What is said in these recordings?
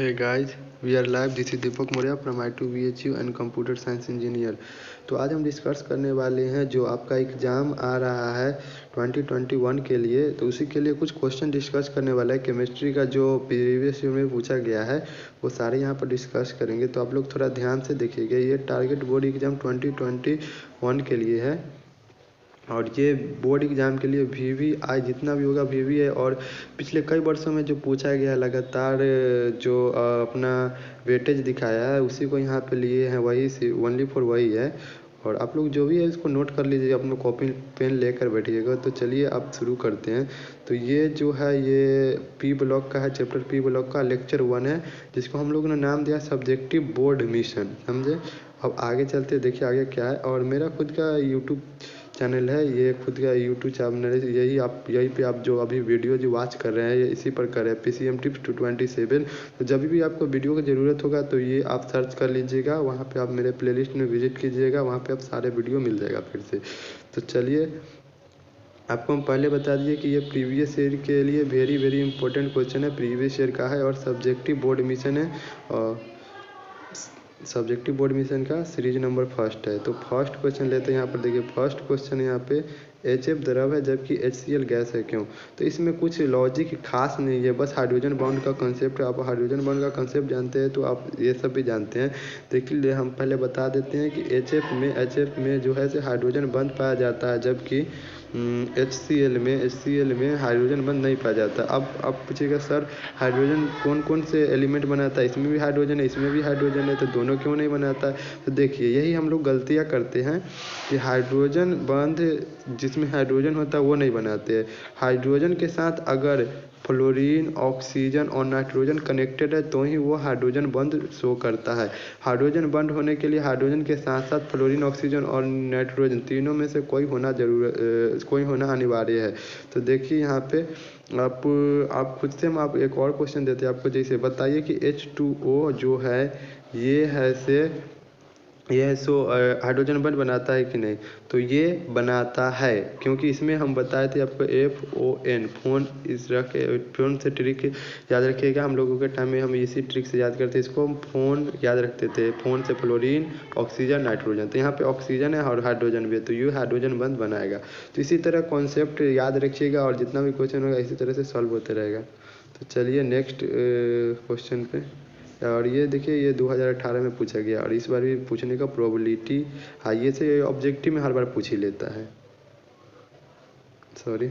Hey guys, we are live. This is Deepak Maurya from I2 VHU and computer science engineer. तो आज हम discuss करने वाले हैं जो आपका एग्ज़ाम आ रहा है 2021 के लिए। तो उसी के लिए कुछ क्वेश्चन डिस्कस करने वाला है। केमिस्ट्री का जो प्रीवियस ईयर में पूछा गया है वो सारे यहाँ पर डिस्कस करेंगे। तो आप लोग थोड़ा ध्यान से देखिएगा। ये टारगेट बोर्ड एग्ज़ाम 2021 के लिए है और ये बोर्ड एग्ज़ाम के लिए VVI जितना भी होगा VVI और पिछले कई वर्षों में जो पूछा गया है लगातार जो अपना वेटेज दिखाया है उसी को यहाँ पे लिए हैं, वही ओनली फॉर वही है। और आप लोग जो भी है इसको नोट कर लीजिए, अपना कॉपी पेन लेकर बैठिएगा। तो चलिए अब शुरू करते हैं। तो ये जो है ये P ब्लॉक का है, चैप्टर P ब्लॉक का लेक्चर 1 है, जिसको हम लोगों ने नाम दिया सब्जेक्टिव बोर्ड मिशन। समझे? अब आगे चलते देखिए आगे क्या है। और मेरा खुद का यूट्यूब चैनल है, ये खुद का यूट्यूब चैनल है। यही पे आप जो अभी वीडियो जो वॉच कर रहे हैं ये इसी पर कर रहे हैं, PCM टिप्स 227। तो जब भी आपको वीडियो की ज़रूरत होगा तो ये आप सर्च कर लीजिएगा, वहाँ पे आप मेरे प्लेलिस्ट में विजिट कीजिएगा, वहाँ पे आप सारे वीडियो मिल जाएगा फिर से। तो चलिए आपको हम पहले बता दिए कि ये प्रीवियस ईयर के लिए वेरी इंपॉर्टेंट क्वेश्चन है, प्रीवियस ईयर का है और सब्जेक्टिव बोर्ड मिशन है। और सब्जेक्टिव बोर्ड मिशन का सीरीज नंबर फर्स्ट है। तो फर्स्ट क्वेश्चन लेते हैं यहाँ पर। देखिए फर्स्ट क्वेश्चन यहाँ पे HF द्रव है जबकि HCl गैस है, क्यों? तो इसमें कुछ लॉजिक खास नहीं है, बस हाइड्रोजन बॉन्ड का कंसेप्ट। आप हाइड्रोजन बॉन्ड का कंसेप्ट जानते हैं तो आप ये सब भी जानते हैं। देखिए हम पहले बता देते हैं कि HF में जो है से हाइड्रोजन बंद पाया जाता है, जबकि HCl में हाइड्रोजन बंद नहीं पाया जाता। अब पूछिएगा सर हाइड्रोजन कौन कौन से एलिमेंट बनाता है? इसमें भी हाइड्रोजन है, इसमें भी हाइड्रोजन है, तो दोनों क्यों नहीं बनाता है? तो देखिए यही हम लोग गलतियाँ करते हैं कि हाइड्रोजन बंद जिसमें हाइड्रोजन होता है वो नहीं बनाते हैं। हाइड्रोजन के साथ अगर फ्लोरीन, ऑक्सीजन और नाइट्रोजन कनेक्टेड है तो ही वो हाइड्रोजन बंद शो करता है। हाइड्रोजन बंद होने के लिए हाइड्रोजन के साथ साथ फ्लोरीन, ऑक्सीजन और नाइट्रोजन तीनों में से कोई होना अनिवार्य है। तो देखिए यहाँ पे आप खुद से हम एक और क्वेश्चन देते हैं आपको। जैसे बताइए कि H2O जो है ये हाइड्रोजन बंद बनाता है कि नहीं? तो ये बनाता है, क्योंकि इसमें हम बताए थे आपको FON फोन से ट्रिक याद रखिएगा। हम लोगों के टाइम में हम इसी ट्रिक से याद करते, इसको हम फोन याद रखते थे। फोन से फ्लोरीन, ऑक्सीजन, नाइट्रोजन। तो यहाँ पे ऑक्सीजन है और हाइड्रोजन भी है, तो ये हाइड्रोजन बंद बनाएगा। तो इसी तरह कॉन्सेप्ट याद रखिएगा और जितना भी क्वेश्चन होगा इसी तरह से सॉल्व होते रहेगा। तो चलिए नेक्स्ट क्वेश्चन पे। और ये देखिए ये 2018 में पूछा गया और इस बार भी पूछने का प्रोबेबिलिटी हाई से ऑब्जेक्टिव में हर बार पूछ ही लेता है। सॉरी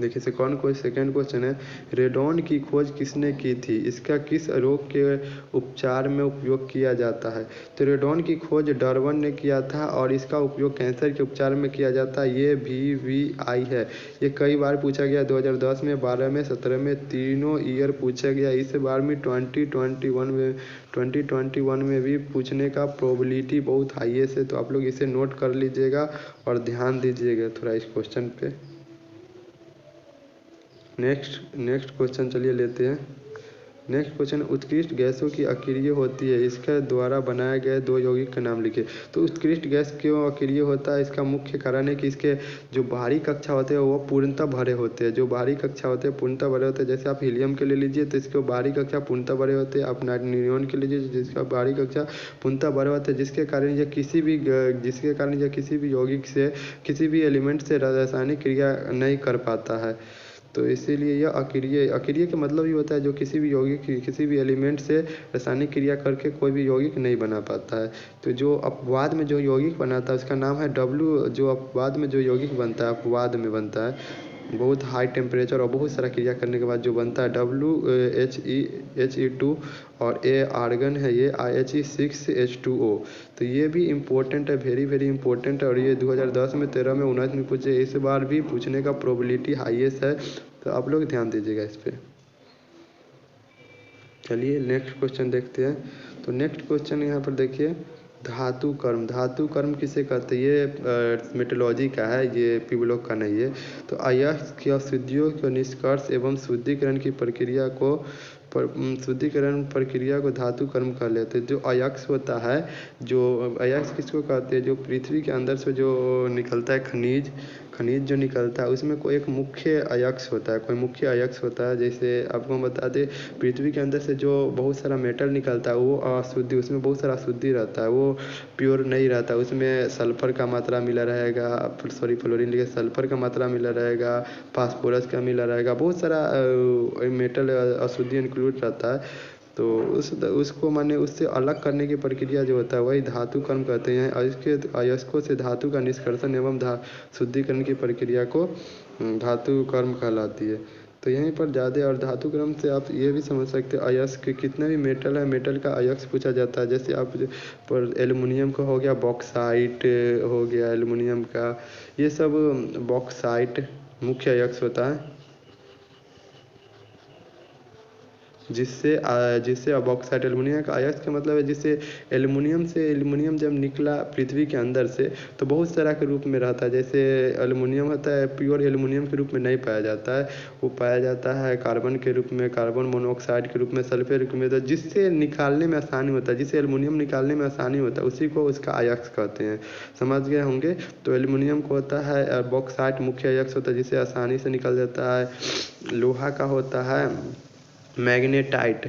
देखिए सेकंड क्वेश्चन है, रेडॉन की खोज किसने की थी? इसका किस रोग के उपचार में उपयोग किया जाता है? तो रेडॉन की खोज डार्विन ने किया था और इसका उपयोग कैंसर के उपचार में किया जाता है। ये VVI है। ये कई बार पूछा गया, 2010 में, 12 में, 17 में, तीनों ईयर पूछा गया। इस बार में 2021 में भी पूछने का प्रोबेबिलिटी बहुत हाई है। तो आप लोग इसे नोट कर लीजिएगा और ध्यान दीजिएगा थोड़ा इस क्वेश्चन पे। नेक्स्ट क्वेश्चन चलिए लेते हैं। नेक्स्ट क्वेश्चन, उत्कृष्ट गैसों की अक्रिय होती है, इसके द्वारा बनाए गए दो यौगिक का नाम लिखे। तो उत्कृष्ट गैस क्यों अक्रिय होता है? इसका मुख्य कारण है कि इसके जो बाहरी कक्षा होते हैं वो पूर्णतः भरे होते हैं। जैसे आप हीलियम के ले लीजिए तो इसके बाहरी कक्षा पूर्णतः भरे होते हैं। आप नियोन के लीजिए जिसका बाहरी कक्षा पूर्णतः भरे होते हैं, जिसके कारण यह किसी भी यौगिक से, किसी भी एलिमेंट से रासायनिक क्रिया नहीं कर पाता है। तो इसीलिए यह अक्रिय का मतलब ये होता है जो किसी भी यौगिक, किसी भी एलिमेंट से रासायनिक क्रिया करके कोई भी यौगिक नहीं बना पाता है। तो जो अपवाद में जो यौगिक बनाता है उसका नाम है W। जो अपवाद में जो यौगिक बनता है, अपवाद में बनता है बहुत हाई टेम्परेचर और बहुत सारा क्रिया करने के बाद जो बनता है WHE2 और A आर्गन है, ये IHE6H2O। तो ये भी इम्पोर्टेंट है, वेरी इंपॉर्टेंट है। और ये 2010 में, 13 में, 19 में पूछे, इस बार भी पूछने का प्रोबेबिलिटी हाईएस्ट है। तो आप लोग ध्यान दीजिएगा इस पर। चलिए नेक्स्ट क्वेश्चन देखते हैं। तो नेक्स्ट क्वेश्चन यहाँ पर देखिए, धातु कर्म किसे कहते हैं? ये मेटोलॉजी का है, ये P ब्लॉक का नहीं है। तो अयस्क की अशुद्धियों के निष्कर्ष एवं शुद्धिकरण प्रक्रिया को धातु कर्म कर लेते हैं। जो अयस्क होता है, जो अयस्क किसको कहते हैं? जो पृथ्वी के अंदर से जो निकलता है खनिज जो निकलता है उसमें कोई एक मुख्य अयस्क होता है, कोई मुख्य अयस्क होता है। जैसे आपको हम बता दें, पृथ्वी के अंदर से जो बहुत सारा मेटल निकलता है वो अशुद्धि, उसमें बहुत सारा अशुद्धि रहता है, वो प्योर नहीं रहता। उसमें सल्फर का मात्रा मिला रहेगा, सॉरी फ्लोरीन लिखे, सल्फर का मात्रा मिला रहेगा, फास्फोरस का मिला रहेगा, बहुत सारा मेटल अशुद्धि इंक्लूड रहता है। तो उसको माने उससे अलग करने की प्रक्रिया जो होता है वही धातु कर्म कहते हैं। अयस्कों से धातु का निष्कर्षण एवं शुद्धिकरण की प्रक्रिया को धातु कर्म कहलाती है। तो यहीं पर ज़्यादा और धातु क्रम से आप ये भी समझ सकते हैं अयस्क कितने भी मेटल है, मेटल का अयस्क पूछा जाता है। जैसे आप पर एल्युमिनियम का हो गया बॉक्साइट, हो गया एल्युमिनियम का, ये सब बॉक्साइट मुख्य अयस्क होता है, जिससे बॉक्साइट एल्युमिनियम का अयस्क का मतलब है जिससे एल्युमिनियम जब निकला पृथ्वी के अंदर से तो बहुत सारा के रूप में रहता है। जैसे एल्युमिनियम होता है प्योर एल्युमिनियम के रूप में नहीं पाया जाता है, वो पाया जाता है कार्बन के रूप में, कार्बन मोनोऑक्साइड के रूप में, सल्फर के रूप में, तो जिससे निकालने में आसानी होता है, जिससे एल्युमिनियम निकालने में आसानी होता है उसी को उसका अयस्क कहते हैं। समझ गए होंगे। तो एल्युमिनियम को होता है बॉक्साइट मुख्य अयस्क होता है जिससे आसानी से निकल जाता है। लोहा का होता है मैग्नेटाइट,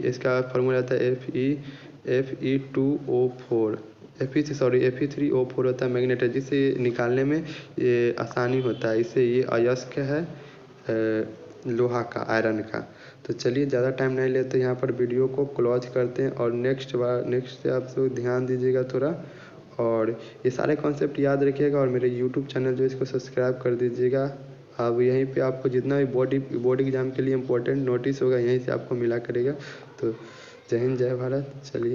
इसका फार्मूला आता है Fe2O4, Fe3O4 होता है मैग्नेटाइट, जिससे निकालने में ये आसानी होता है। इससे ये अयस्क है लोहा का, आयरन का। तो चलिए ज़्यादा टाइम नहीं लेते, यहाँ पर वीडियो को क्लोज करते हैं और नेक्स्ट से आप सब ध्यान दीजिएगा थोड़ा, और ये सारे कॉन्सेप्ट याद रखिएगा और मेरे यूट्यूब चैनल जो इसको सब्सक्राइब कर दीजिएगा। अब यहीं पे आपको जितना भी बोर्ड एग्जाम के लिए इम्पोर्टेंट नोटिस होगा यहीं से आपको मिला करेगा। तो जय हिंद, जय भारत। चलिए।